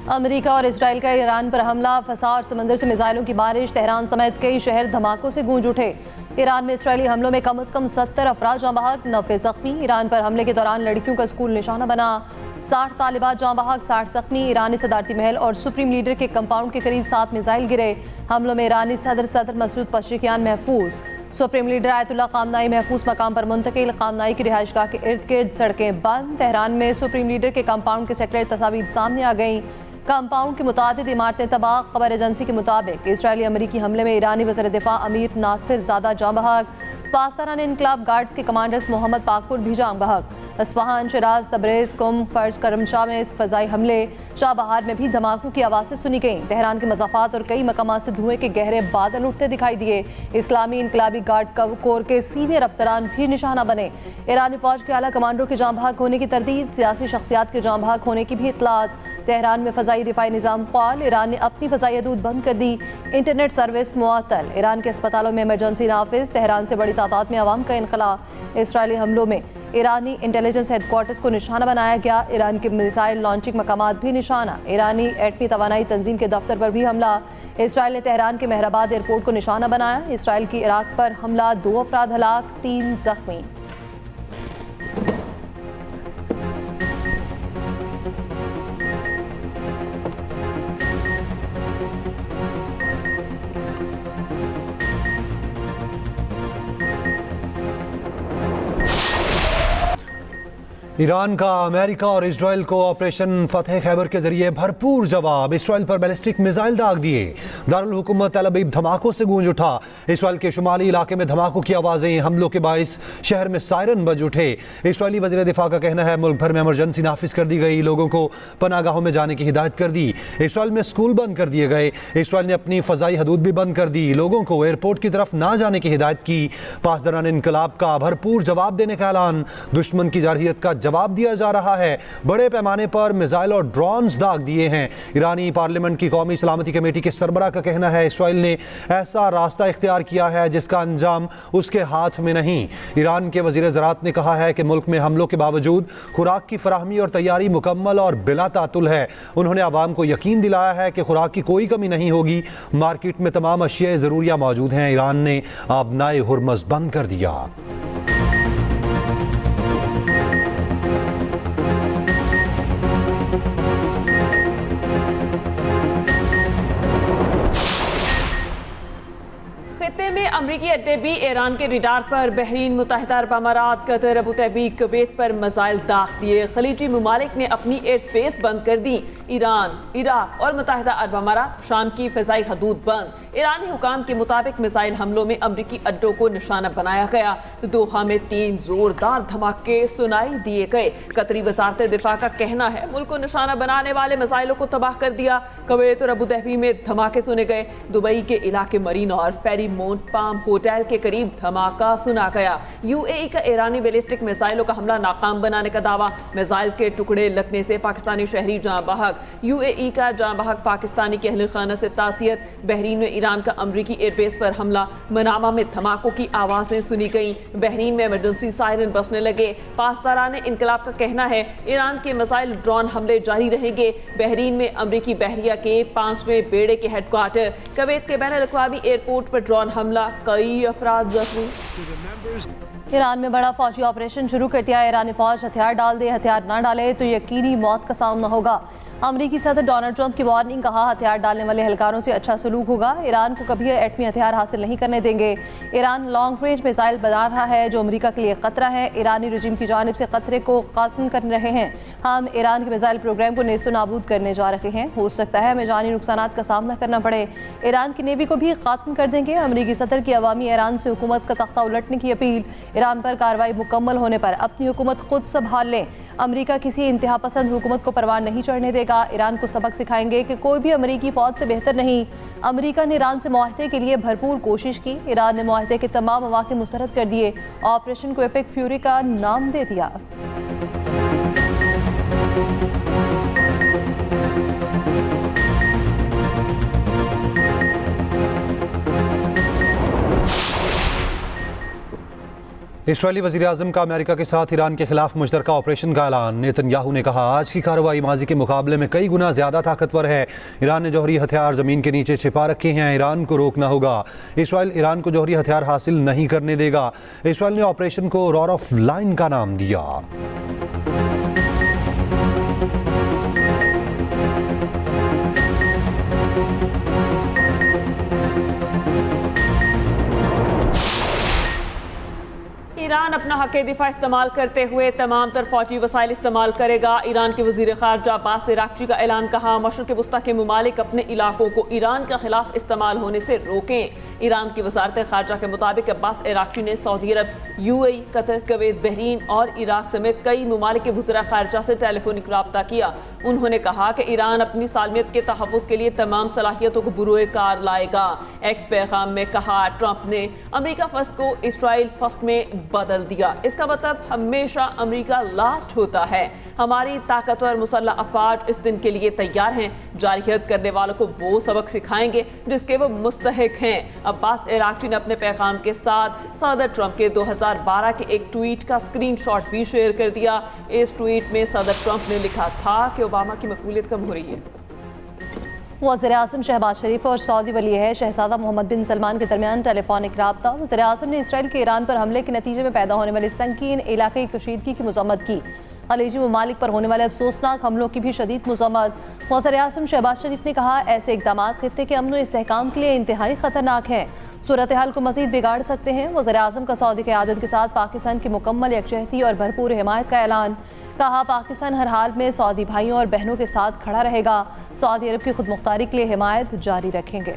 America और Israel का Iran पर हमला, फसा और समंदर से मिसाइलों की बारिश। तेहरान समेत कई शहर धमाकों से गूंज उठे। ईरान में इसराइली हमलों में कम से कम 70 अफराद जाँ बहक, 90 जख्मी। ईरान पर हमले के दौरान लड़कियों का स्कूल निशाना बना। 60 तालिबात जाँ बहक, 60 जख्मी। ईरानी सदारती महल और सुप्रीम लीडर के कंपाउंड के करीब 7 मिसाइल गिरे। हमलों में ईरानी सदर मसूद पशेकियान महफूज। सुप्रीम लीडर आयतुल्ला खामनाई महफूज मकाम पर मुंतकिल। खामनाई की रिहाइशगाह के इर्द गिर्द सड़कें बंद। तेहरान में सुप्रीम लीडर के कंपाउंड के सेटेलाइट तस्वीर सामने आ गईं। कंपाउंड की मुतादिद इमारतें तबाह। खबर एजेंसी के मुताबिक इसराइली अमरीकी हमले में ईरानी वज़ीर दिफा अमीर नासिर ज़ादा जाँ बहक। पाकिस्तान इनकलाब गार्ड्स के कमांडर्स मोहम्मद पाकपुर भी जाँ बहक। अस्फहान, शिराज, तबरेज़, कुम, फर्ज, करमशाह में फ़ज़ाई हमले। चाबहार में भी धमाकों की आवाज़ें सुनी गईं। तेहरान के मज़ाफ़ात और कई मकामात से धुएं के गहरे बादल उठते दिखाई दिए। इस्लामी इनकलाबी गार्ड कोर के सीनियर अफसरान भी निशाना बने। ईरानी फ़ौज के आला कमांडरों के जाँ बहक होने की तरदीद, सियासी शख्सियात के जाँ बहक होने की भी इत्तलात। तेहरान में फ़ज़ाई दिफाई निज़ाम फ़ाल। ईरान ने अपनी फ़ज़ाई हदूद बंद कर दी। इंटरनेट सर्विस मुअत्तल। ईरान के अस्पतालों में इमरजेंसी नाफिज। तेहरान से बड़ी तादाद में आवाम का इनखला। इसराइली हमलों में ईरानी इंटेलिजेंस हेडक्वार्टर्स को निशाना बनाया गया। ईरान के मिसाइल लॉन्चिंग मकामात भी निशाना। ईरानी एटमी तवानाई तंजीम के दफ्तर पर भी हमला। इसराइल ने तेहरान के मेहराबाद एयरपोर्ट को निशाना बनाया। इसराइल की इराक पर हमला, 2 अफराद हलाक, 3 जख्मी। ईरान का अमेरिका और इसराइल को ऑपरेशन फतेह खैबर के जरिए भरपूर जवाब। इसराइल पर बैलिस्टिक मिसाइल दाग दिए। दारुल हुकूमत तल अबीब धमाकों से गूंज उठा। इसराइल के शुमाली इलाके में धमाकों की आवाज़ें। हमलों के बाइस शहर में सायरन बज उठे। इसराइली वज़ीर दिफा का कहना है मुल्क भर में इमरजेंसी नाफिज कर दी गई। लोगों को पनागाहों में जाने की हिदायत कर दी। इसराइल में स्कूल बंद कर दिए गए। इसराइल ने अपनी फ़ज़ाई हदूद भी बंद कर दी। लोगों को एयरपोर्ट की तरफ ना जाने की हिदायत की। पासदारान इनकलाब का भरपूर जवाब देने का ऐलान। दुश्मन की जारहियत का जवाब दिया जा रहा है। बड़े पैमाने पर मिसाइल और ड्रोन्स दाग दिए हैं। ईरानी पार्लियामेंट की कौमी सलामती कमेटी के सरबराह का कहना है इसराइल ने ऐसा रास्ता इख्तियार किया है जिसका अंजाम उसके हाथ में नहीं। ईरान के वजीर ज़राअत ने कहा है कि मुल्क में हमलों के बावजूद खुराक की फराहमी और तैयारी मुकम्मल और बिला तातुल है। उन्होंने आवाम को यकीन दिलाया है कि खुराक की कोई कमी नहीं होगी। मार्केट में तमाम अशिया ज़रूरिया मौजूद हैं। ईरान ने आबनाए हुर्मज़ बंद कर दिया। अमरीकी अड्डे भी ईरान के रिडार पर। बहरीन, मुत्तहिदा अरब अमारात, कतर, अबू धाबी, कुवैत पर मिसाइल दाग दिए। खलीजी ममालिक ने अपनी एयर स्पेस बंद कर दी। ईरान, इराक और मुत्तहिदा अरब अमारात, शाम की फ़ज़ाई हदूद बंद। ईरानी हुकाम के मुताबिक मिसाइल हमलों में अमरीकी अड्डों को निशाना बनाया गया। दोहा में 3 जोरदार धमाके सुनाई दिए गए। कतरी वज़ारत दिफा का कहना है मुल्क को निशाना बनाने वाले मिसाइलों को तबाह कर दिया। कुवैत और अबू धाबी में धमाके सुने गए। दुबई के इलाके मरीना और फेरीमोंट पाम होटल के करीब धमाका सुना गया। यूएई का ईरानी बैलिस्टिक मिसाइलों का हमला नाकाम बनाने का दावा। मिसाइल के टुकड़े लगने से पाकिस्तानी शहरी जाँ बहक। यूएई का जाँ बहक पाकिस्तानी के अहल खाना से तासियत। बहरीन में ईरान का अमरीकी एयरबेस पर हमला। मनामा में धमाकों की आवाज़ें सुनी गई। बहरीन में इमरजेंसी सायरन बजने लगे। पासदारान इनकलाब का कहना है ईरान के मिसाइल ड्रोन हमले जारी रहेंगे। बहरीन में अमरीकी बहरिया के 5वें बेड़े के हेडक्वार्टर। कुवैत के बैनुल अक़वामी एयरपोर्ट पर ड्रोन हमला, कई अफराद जख्मी। ईरान में बड़ा फौजी ऑपरेशन शुरू कर दिया। ईरानी फौज हथियार डाल दे, हथियार ना डाले तो यकीनी मौत का सामना होगा। अमरीकी सदर डोनाल्ड ट्रंप की वार्निंग, कहा हथियार डालने वाले एहलकारों से अच्छा सलूक होगा। ईरान को कभी एटमी हथियार हासिल नहीं करने देंगे। ईरान लॉन्ग रेंज मिसाइल बना रहा है जो अमरीका के लिए खतरा है। ईरानी रजीम की जानिब से खतरे को खत्म कर रहे हैं। हम ईरान के मिसाइल प्रोग्राम को नेस्तो नाबूद करने जा रहे हैं। हो सकता है हमें जानी नुकसानात का सामना करना पड़े। ईरान की नेवी को भी खत्म कर देंगे। अमरीकी सदर की अवामी ईरान से हुकूमत का तख्ता उलटने की अपील। ईरान पर कार्रवाई मुकम्मल होने पर अपनी हुकूमत खुद संभाल लें। अमरीका किसी इंतहा पसंद हुकूमत को परवान नहीं चढ़ने देगा। ईरान को सबक सिखाएंगे कि कोई भी अमरीकी फौज से बेहतर नहीं। अमरीका ने ईरान से मुआहदे के लिए भरपूर कोशिश की। ईरान ने मुआहदे के तमाम मौके मुस्तरद कर दिए। ऑपरेशन को एपिक फ्यूरी का नाम दे दिया। इसराइली वज़ीर-ए-आज़म का अमेरिका के साथ ईरान के खिलाफ मुश्तरका ऑपरेशन का ऐलान। नेतन्याहू ने कहा, आज की कार्रवाई माजी के मुकाबले में कई गुना ज़्यादा ताकतवर है। ईरान ने जौहरी हथियार ज़मीन के नीचे छिपा रखे हैं, ईरान को रोकना होगा। इसराइल ईरान को जौहरी हथियार हासिल नहीं करने देगा। इसराइल ने ऑपरेशन को रॉर ऑफ लाइन का नाम दिया। ईरान अपना हक़ दिफा इस्तेमाल करते हुए तमाम तर फौजी वसाइल इस्तेमाल करेगा। ईरान के वज़ीर ख़ारजा अब्बास इराक़ची का ऐलान। कहा, मशरिक़ वस्ता के ममालिक अपने इलाकों को ईरान के खिलाफ इस्तेमाल होने से रोकें। ईरान की वज़ारत ख़ारजा के मुताबिक अब्बास इराक़ची ने सऊदी अरब, UAE, कतर, कुवैत, बहरीन और इराक समेत कई ममालिक के वज़ीर ख़ारजा से टेलीफोनिक रब्ता किया। उन्होंने कहा कि ईरान अपनी सालमियत के तहफ़्फ़ुज़ के लिए तमाम सलाहियतों को बुरोए कार लाएगा। एक्स पैगाम में कहा, ट्रंप ने अमेरिका फर्स्ट को इसराइल फर्स्ट में बदल दिया। इसका मतलब हमेशा अमेरिका लास्ट होता है। हमारी ताकतवर मुसल्लह अफवाज इस दिन के लिए तैयार हैं। जारहियत करने वालों को वो सबक सिखाएंगे जिसके वो मुस्तहिक हैं। अब्बास इराक़ची ने अपने पैगाम के साथ सदर ट्रंप के 2012 के एक ट्वीट का स्क्रीनशॉट भी शेयर कर दिया। इस ट्वीट में सदर ट्रंप ने लिखा था कि ओबामा की मकबूलियत कम हो रही है। वज़ीर-ए-आज़म शहबाज शरीफ और सऊदी वली है शहजादा मोहम्मद बिन सलमान के दरमियान टेलीफोनिक रब्ता। वज़ीर-ए-आज़म ने इसराइल के ईरान पर हमले के नतीजे में पैदा होने वाली संकीन इलाक़ाई कशीदगी की मज़म्मत की। खलीजी ममालिक पर होने वाले अफसोसनाक हमलों की भी शदीद मज़म्मत। वज़ीर-ए-आज़म शहबाज शरीफ ने कहा, ऐसे इक़दाम ख़ित्ते के अमन व इस्तेहकाम के लिए इंतहाई ख़तरनाक हैं, सूरत हाल को मज़ीद बिगाड़ सकते हैं। वज़ीर-ए-आज़म का सऊदी क़यादत के साथ पाकिस्तान की मुकम्मल यकजहती और भरपूर हिमायत का ऐलान। कहा, पाकिस्तान हर हाल में सऊदी भाइयों और बहनों के साथ खड़ा रहेगा। सऊदी अरब की खुद मुख्तारी के लिए हिमायत जारी रखेंगे।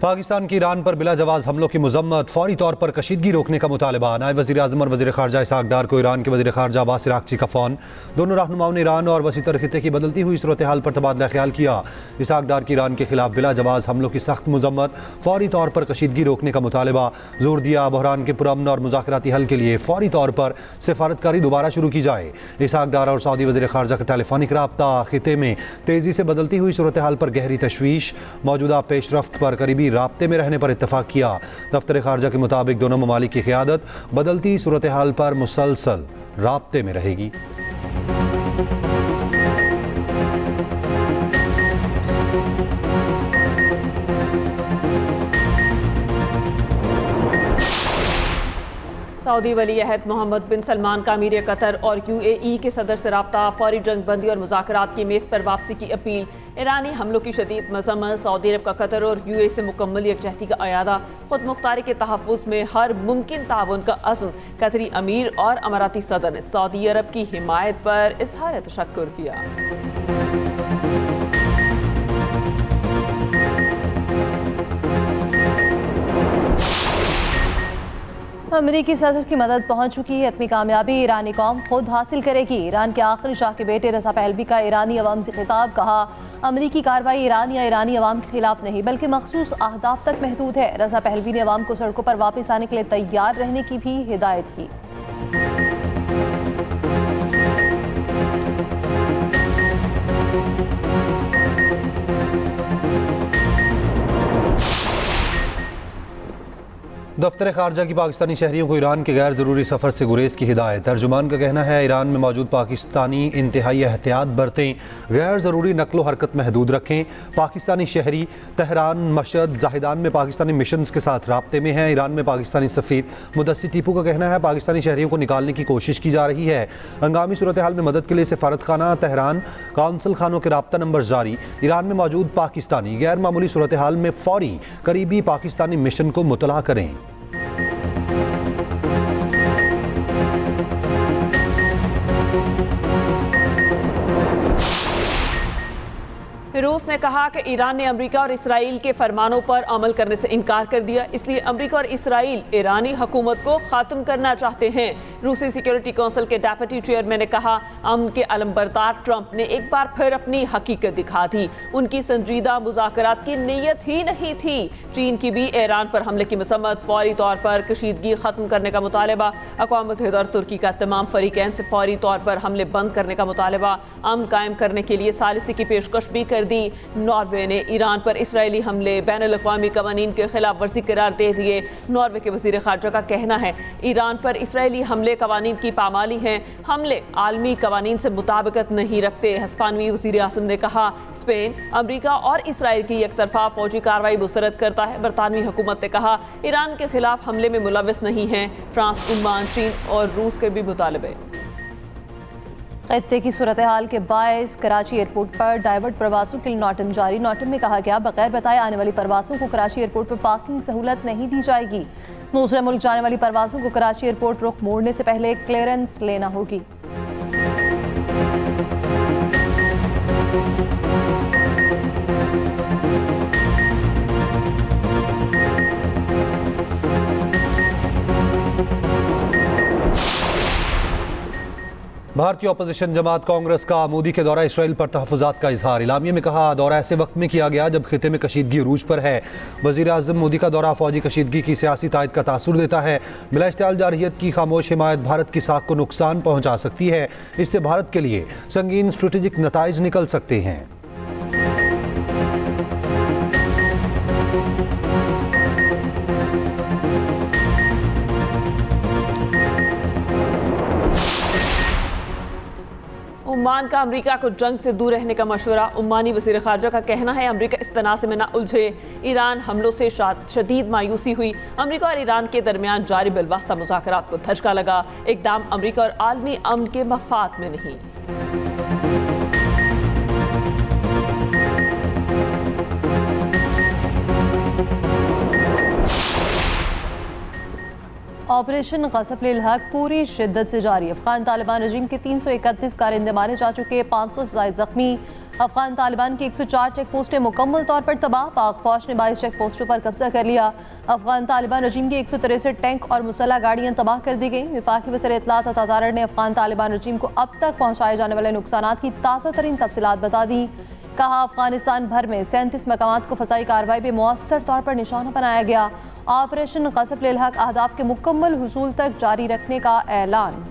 पाकिस्तान की ईरान पर बिला जवाज़ हमलों की मज़म्मत, फौरी तौर पर कशीदगी रोकने का मुतालबा। नायब वज़ीर-ए-आज़म और वज़ीर ख़ारजा इसहाक़ डार को ईरान के वज़ीर ख़ारजा अब्बास इराक़ची का फ़ोन। दोनों रहनुमाओं ने ईरान और वसी तर ख़ित्ते की बदलती हुई सूरत हाल पर तबादला ख्याल किया। इसहाक़ डार की ईरान के खिलाफ बिला जवाज़ हमलों की सख्त मज़म्मत, फौरी तौर पर कशीदगी रोकने का मुतालबा। जोर दिया, बहरान के पुरअमन और मुज़ाकराती हल के लिए फौरी तौर पर सिफारतकारी दोबारा शुरू की जाए। इसहाक़ डार और सऊदी वज़ीर ख़ारजा का टेलीफोनिक रब्ता। ख़ित्ते में तेज़ी से बदलती हुई सूरत हाल पर गहरी तशवीश, मौजूदा पेशरफ्त पर करीबी राब्ते में रहने पर इत्तफाक किया। दफ्तर ख़ारजा के मुताबिक दोनों ममालिक की क़यादत बदलती सूरत हाल पर मुसलसल राब्ते में रहेगी। सऊदी वली अहद मोहम्मद बिन सलमान का अमीर कतर और UAE के सदर से रब्ता। फौरी जंग बंदी और मुज़ाकरात की मेज़ पर वापसी की अपील। ईरानी हमलों की शदीद मज़म्मत। सऊदी अरब का कतर और UAE से मुकम्मल यकजहती का अयादा। खुद मुख्तारी के तहफ़्फ़ुज़ में हर मुमकिन ताउन का अज़्म। कतरी अमीर और अमाराती सदर ने सऊदी अरब की हिमायत पर इज़हार तशक्कुर किया। अमेरिकी सदर की मदद पहुंच चुकी है। इतनी कामयाबी ईरानी कौम खुद हासिल करेगी। ईरान के आखिरी शाह के बेटे रज़ा पहलवी का ईरानी अवाम से खिताब। कहा, अमेरिकी कार्रवाई ईरान या ईरानी अवाम के खिलाफ नहीं बल्कि मखसूस अहदाफ तक महदूद है। रज़ा पहलवी ने अवाम को सड़कों पर वापस आने के लिए तैयार रहने की भी हिदायत की। दफ्तर ख़ारजा की पाकिस्तानी शहरियों को ईरान के गैर ज़रूरी सफ़र से गुरेज की हिदायत। तर्जुमान का कहना है, ईरान में मौजूद पाकिस्तानी इंतहाई एहतियात बरतें, गैर ज़रूरी नकलो हरकत महदूद रखें। पाकिस्तानी शहरी तेहरान, मशहद, जाहिदान में पाकिस्तानी मिशंस के साथ राब्ते में हैं। ईरान में पाकिस्तानी सफ़ीर मुदस्सिर टीपू का कहना है, पाकिस्तानी शहरियों को निकालने की कोशिश की जा रही है। हंगामी सूरत हाल में मदद के लिए सफारत खाना तेहरान, काउंसिल खानों के राब्ता नंबर जारी। ईरान में मौजूद पाकिस्तानी गैर मामूली सूरत हाल में फौरी करीबी पाकिस्तानी मिशन को मुतला करें। रूस ने कहा कि ईरान ने अमेरिका और इसराइल के फरमानों पर अमल करने से इनकार कर दिया, इसलिए अमेरिका और इसराइल ईरानी हुकूमत को ख़त्म करना चाहते हैं। रूसी सिक्योरिटी काउंसिल के डेप्यूटी चेयरमैन ने कहा, अमन के अलमबरदार ट्रंप ने एक बार फिर अपनी हकीकत दिखा दी। उनकी संजीदा मुज़ाकरात की नीयत ही नहीं थी। चीन की भी ईरान पर हमले की मसम्मत, फौरी तौर पर कशीदगी ख़त्म करने का मुतालबा। अक़वाम मुत्तहिदा और तुर्की का तमाम फरीकैन से फौरी तौर पर हमले बंद करने का मुतालबा। अमन कायम करने के लिए सालिसी की पेशकश भी कर दी। नॉर्वे ने ईरान पर इसराइली हमले बैनुल-अक़वामी क़वानीन के खिलाफ वर्जी करार दे दिए। नॉर्वे के वज़ीर ख़ारजा का कहना है ईरान पर इसराइली हमले क़वानीन की पामाली हैं। हमले आलमी क़वानीन से मुताबिकत नहीं रखते। हस्पानवी वज़ीर आज़म ने कहा स्पेन, अमरीका और इसराइल की एक तरफा फौजी कार्रवाई मुस्तरद करता है। बरतानवी हुकूमत ने कहा ईरान के खिलाफ हमले में मुलव्वस नहीं है। फ्रांस, ओमान, चीन और रूस के भी मुतालबे। खत्ते की सूरत हाल के बायस कराची एयरपोर्ट पर डाइवर्ट प्रवासों के लिए नोटिस जारी। नोटिस में कहा गया बगैर बताए आने वाली परवासों को कराची एयरपोर्ट पर पार्किंग सहूलत नहीं दी जाएगी। दूसरे मुल्क जाने वाली परवासों को कराची एयरपोर्ट रुख मोड़ने से पहले क्लियरेंस लेना होगी। भारतीय अपोजिशन जमात कांग्रेस का मोदी के दौरा इसराइल पर तहफ़्फ़ुज़ात का इजहार। इलामिया में कहा दौरा ऐसे वक्त में किया गया जब खिते में कशीदगी अरूज पर है। वज़ीर आज़म मोदी का दौरा फौजी कशीदगी की सियासी तायद का तासुर देता है। बिला इश्तियाल जारहियत की खामोश हिमायत भारत की साख को नुकसान पहुँचा सकती है। इससे भारत के लिए संगीन स्ट्रेटेजिक नताइज निकल सकते हैं। ओमान का अमेरिका को जंग से दूर रहने का मशवरा। ओमानी वज़ीर ख़ारजा का कहना है अमेरिका इस तनाज़े में न उलझे। ईरान हमलों से शदीद मायूसी हुई। अमेरिका और ईरान के दरमियान जारी बिलवास्ता मुज़ाकरात को धचका लगा। इक़दाम अमेरिका और आलमी अमन के मफाद में नहीं। ऑपरेशन ग़ज़ब-उल-हक़ पूरी शिद्दत से जारी। अफ़गान तालिबान रजीम के 331 कारिंदे मारे जा चुके, 500 से ज़ायद ज़ख्मी। अफ़गान तालिबान की 104 चेक पोस्टें मुकम्मल तौर पर तबाह। पाक फ़ौज ने 22 चेक पोस्टों पर कब्जा कर लिया। अफ़गान तालिबान रजीम की 163 टैंक और मुसल्लह गाड़ियाँ तबाह कर दी गई। वफाकी वज़ीर इत्तलात अता तारड़ ने अफ़गान तालिबान रजीम को अब तक पहुँचाए जाने वाले नुकसानात की ताज़ा तरीन तफसीलात बता दी। कहा अफ़गानिस्तान भर में 37 मकामात को फ़साई कार्रवाई में मौसर तौर पर निशाना बनाया गया। ऑपरेशन ग़ज़ब-उल-हक़ अहदाफ के मुकम्मल हुसूल तक जारी रखने का ऐलान।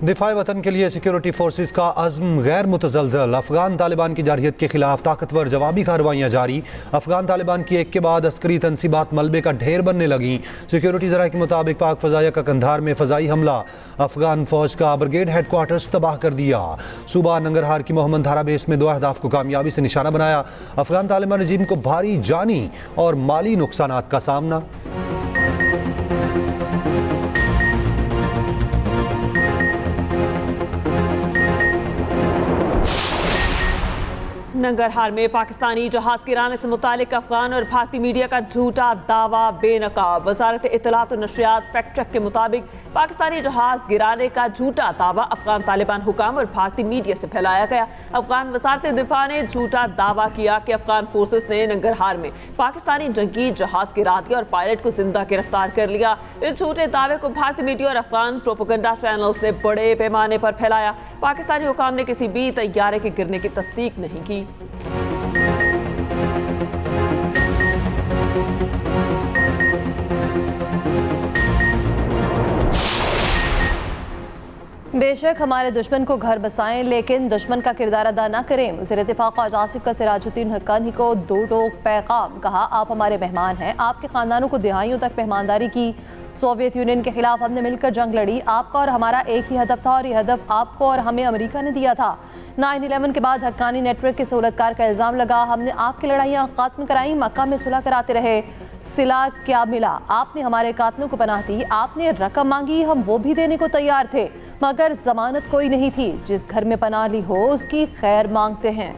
दिफाए वतन के लिए सिक्योरिटी फोर्सेस का अज़्म गैर मुतज़लज़ल। अफ़गान तालिबान की जारहियत के खिलाफ ताकतवर जवाबी कार्रवाइयाँ जारी। अफ़गान तालिबान की एक के बाद अस्करी तनसीबात मलबे का ढेर बनने लगीं। सिक्योरिटी ज़राए के मुताबिक पाक फ़ज़ाइया का कंधार में फ़ज़ाई हमला अफ़गान फ़ौज का ब्रिगेड हेडक्वार्टर्स तबाह कर दिया। सूबा नंगरहार की मोहम्मद धारा बेस में 2 अहदाफ को कामयाबी से निशाना बनाया। अफ़गान तालिबान रजीम को भारी जानी और माली नुकसानात का सामना। नंगरहार में पाकिस्तानी जहाज गिराने से मुतालिक अफगान और भारतीय मीडिया का झूठा दावा बेनकाब। वजारत इत्तलात और नशरियात फैक्ट चेक के मुताबिक पाकिस्तानी जहाज गिराने का झूठा दावा अफगान तालिबान हुकाम और भारतीय मीडिया से फैलाया गया। अफगान वजारत दिफा ने झूठा दावा किया कि अफगान फोर्सेस ने नंगरहार में पाकिस्तानी जंगी जहाज गिरा दिया और पायलट को जिंदा गिरफ्तार कर लिया। इस झूठे दावे को भारतीय मीडिया और अफगान प्रोपेगेंडा चैनल्स ने बड़े पैमाने पर फैलाया। पाकिस्तानी हुकाम ने किसी भी तैयारे के गिरने की तस्दीक नहीं की। बेशक हमारे दुश्मन को घर बसाएं लेकिन दुश्मन का किरदार अदा न करें। वज़ीर दिफा ख्वाजा आसिफ का सिराजुद्दीन हक्कानी को 2 टोक पैगाम। कहा आप हमारे मेहमान हैं, आपके ख़ानदानों को दिहाइयों तक मेहमानदारी की। सोवियत यूनियन के खिलाफ हमने मिलकर जंग लड़ी। आपका और हमारा एक ही हदफ था और ये हदफ आपको और हमें अमेरिका ने दिया था। 9/11 के बाद हक्कानी नेटवर्क के सहूलतकार का इल्ज़ाम लगा। हमने आपकी लड़ाइयाँ ख़त्म कराई, मक्का में सुलह कराते रहे। सिला क्या मिला? आपने हमारे कातलों को पनाह दी। आपने रकम मांगी, हम वो भी देने को तैयार थे, मगर जमानत कोई नहीं थी। जिस घर में पनाह ली हो उसकी खैर मांगते हैं।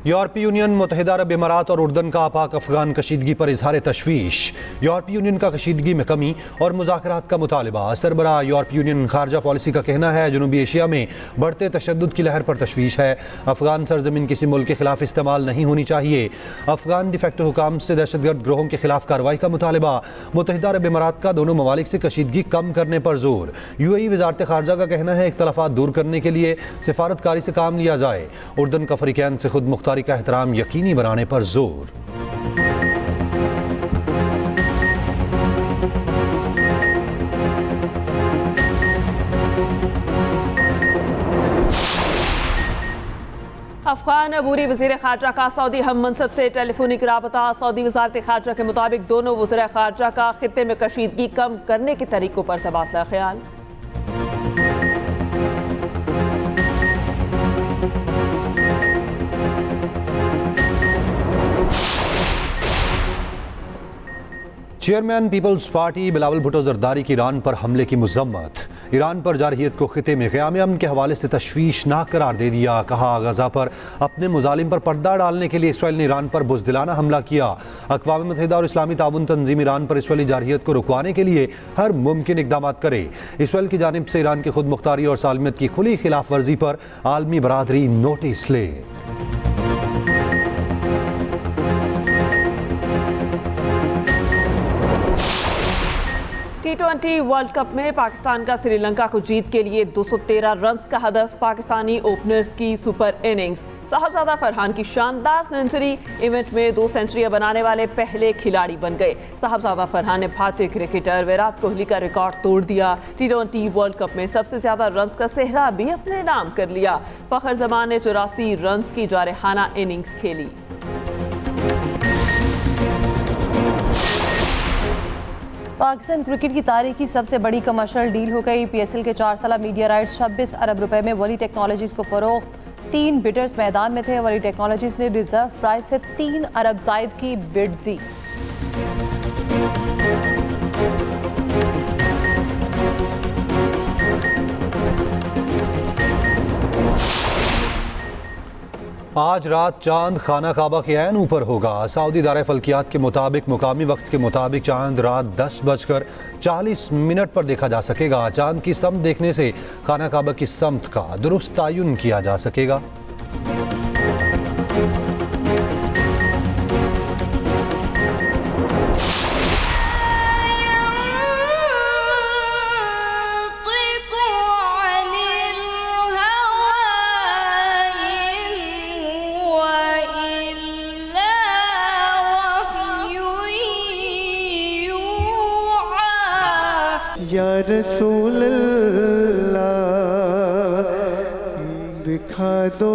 यूरोपीय यूनियन, मुत्तहिदा अरब इमारात और उर्दन का पाक अफगान कशीदगी पर इजहार तशवीश। यूरोपीय यूनियन का कशीदगी में कमी और मुज़ाकरात का मुतालबा। सरबराह यूरोपीय यूनियन खारजा पॉलिसी का कहना है जनूबी एशिया में बढ़ते तशद्दुद की लहर पर तशवीश है। अफगान सरजमीन किसी मुल्क के खिलाफ इस्तेमाल नहीं होनी चाहिए। अफगान डिफेक्टो हुकाम से दहशतगर्द ग्रोहों के खिलाफ कार्रवाई का मुतालबा। मुत्तहिदा अरब इमारात का दोनों ममालिक से कशीदगी कम करने पर जोर। UAE वजारत खारजा का कहना है इख्तलाफात दूर करने के लिए सिफारतकारी से काम लिया जाए। उर्दन का फरीकैन से खुद मुख्तारी का एहतराम यकीनी बनाने पर जोर। अफगान अबूरी वज़ीर खारजा का सऊदी हम मनसब से टेलीफोनिक राबता। सऊदी वज़ारत खारजा के मुताबिक दोनों वज़ीर खारजा का खित्ते में कशीदगी कम करने के तरीकों पर तबादला ख्याल। Chairman People's Party Bilawal Bhutto Zardari की ईरान पर हमले की मजम्मत। ईरान पर जारहियत को खिते में क़याम अमन के हवाले से तशवीशनाक करार दे दिया। कहा गजा पर अपने मुजालिम पर पर्दा डालने के लिए इसराइल ने ईरान पर बुज़दिलाना हमला किया। अक़वाम मुत्तहिदा और इस्लामी ताउन तंजीम ईरान पर इसराइली जारहियत को रुकवाने के लिए हर मुमकिन इक़दाम करे। इसराइल की जानिब से ईरान की खुद मुख्तारी और सालमियत की खुली खिलाफ वर्जी पर आलमी बरादरी नोटिस ले। T20 वर्ल्ड कप में पाकिस्तान का श्रीलंका को जीत के लिए 213 रन का हदफ। पाकिस्तानी ओपनर्स की सुपर इनिंग्स। साहबजादा फरहान की शानदार सेंचुरी। इवेंट में 2 सेंचुरियां बनाने वाले पहले खिलाड़ी बन गए। साहबजादा फरहान ने भारतीय क्रिकेटर विराट कोहली का रिकॉर्ड तोड़ दिया। T20 वर्ल्ड कप में सबसे ज्यादा रन का सेहरा भी अपने नाम कर लिया। फखर जमान ने 84 रन की जारहाना इनिंग्स खेली। पाकिस्तान क्रिकेट की तारीख की सबसे बड़ी कमर्शियल डील हो गई। PSL के 4 साला मीडिया राइट्स 26 अरब रुपए में वली टेक्नोलॉजीज को फरोख्त। 3 बिडर्स मैदान में थे। वली टेक्नोलॉजीज ने रिजर्व प्राइस से 3 अरब जायद की बिड दी। आज रात चांद खाना काबा के ऐन ऊपर होगा। सऊदी दारे फल्कियात के मुताबिक मुकामी वक्त के मुताबिक चांद रात 10:40 पर देखा जा सकेगा। चांद की समत देखने से खाना काबा की समत का दुरुस्त तयन किया जा सकेगा। या रसूल अल्लाह दिखा दो।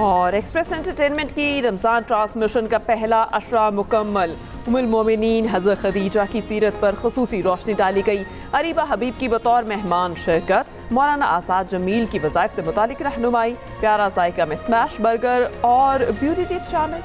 और एक्सप्रेस एंटरटेनमेंट की रमज़ान ट्रांसमिशन का पहला अशरा मुकम्मल। उम्मुल मोमिनीन हज़रत खदीजा की सीरत पर खुसूसी रोशनी डाली गई। अरीबा हबीब की बतौर मेहमान शिरकत। मौलाना आज़ाद जमील की वज़ाइफ से मुतालिक रहनुमाई। प्यारा जायका में स्मैश बर्गर और ब्यूटी टिप्स शामिल।